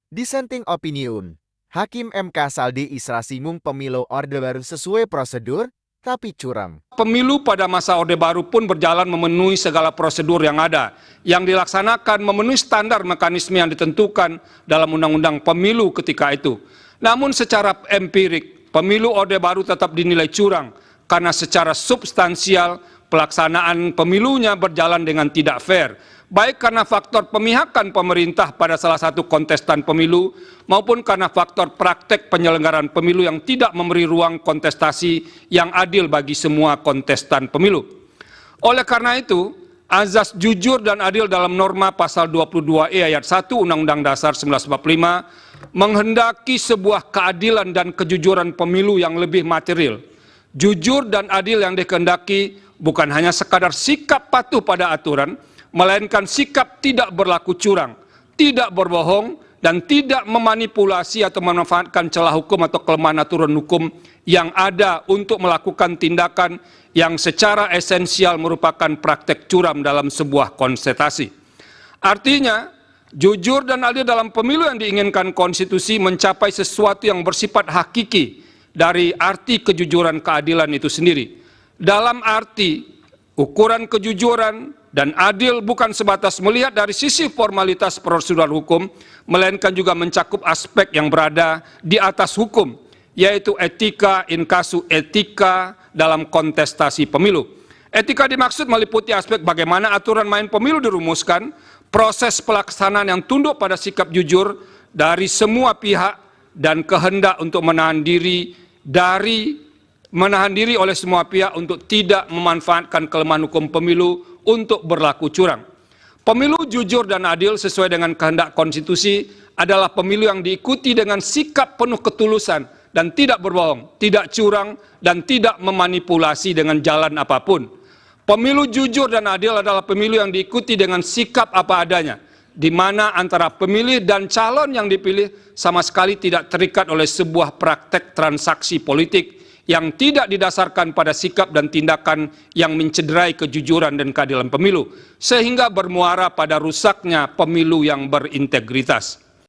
Dissenting opinion. Hakim MK Saldi Isra singgung pemilu Orde Baru sesuai prosedur, tapi curang. Pemilu pada masa Orde Baru pun berjalan memenuhi segala prosedur yang ada, yang dilaksanakan memenuhi standar mekanisme yang ditentukan dalam Undang-Undang Pemilu ketika itu. Namun secara empirik, pemilu Orde Baru tetap dinilai curang, karena secara substansial pelaksanaan pemilunya berjalan dengan tidak fair, baik karena faktor pemihakan pemerintah pada salah satu kontestan pemilu, maupun karena faktor praktek penyelenggaraan pemilu yang tidak memberi ruang kontestasi yang adil bagi semua kontestan pemilu. Oleh karena itu, azas jujur dan adil dalam norma pasal 22E ayat 1 Undang-Undang Dasar 1945 menghendaki sebuah keadilan dan kejujuran pemilu yang lebih material. Jujur dan adil yang dikehendaki bukan hanya sekadar sikap patuh pada aturan, melainkan sikap tidak berlaku curang, tidak berbohong, dan tidak memanipulasi atau memanfaatkan celah hukum atau kelemahan aturan hukum yang ada untuk melakukan tindakan yang secara esensial merupakan praktek curam dalam sebuah konsentrasi. Artinya, jujur dan adil dalam pemilu yang diinginkan konstitusi mencapai sesuatu yang bersifat hakiki dari arti kejujuran keadilan itu sendiri. Dalam arti, ukuran kejujuran dan adil bukan sebatas melihat dari sisi formalitas prosedural hukum, melainkan juga mencakup aspek yang berada di atas hukum, yaitu etika in casu etika dalam kontestasi pemilu. Etika dimaksud meliputi aspek bagaimana aturan main pemilu dirumuskan, proses pelaksanaan yang tunduk pada sikap jujur dari semua pihak, dan kehendak untuk menahan diri oleh semua pihak untuk tidak memanfaatkan kelemahan hukum pemilu untuk berlaku curang. Pemilu jujur dan adil sesuai dengan kehendak konstitusi adalah pemilu yang diikuti dengan sikap penuh ketulusan dan tidak berbohong, tidak curang, dan tidak memanipulasi dengan jalan apapun. Pemilu jujur dan adil adalah pemilu yang diikuti dengan sikap apa adanya, di mana antara pemilih dan calon yang dipilih sama sekali tidak terikat oleh sebuah praktek transaksi politik yang tidak didasarkan pada sikap dan tindakan yang mencederai kejujuran dan keadilan pemilu, sehingga bermuara pada rusaknya pemilu yang berintegritas.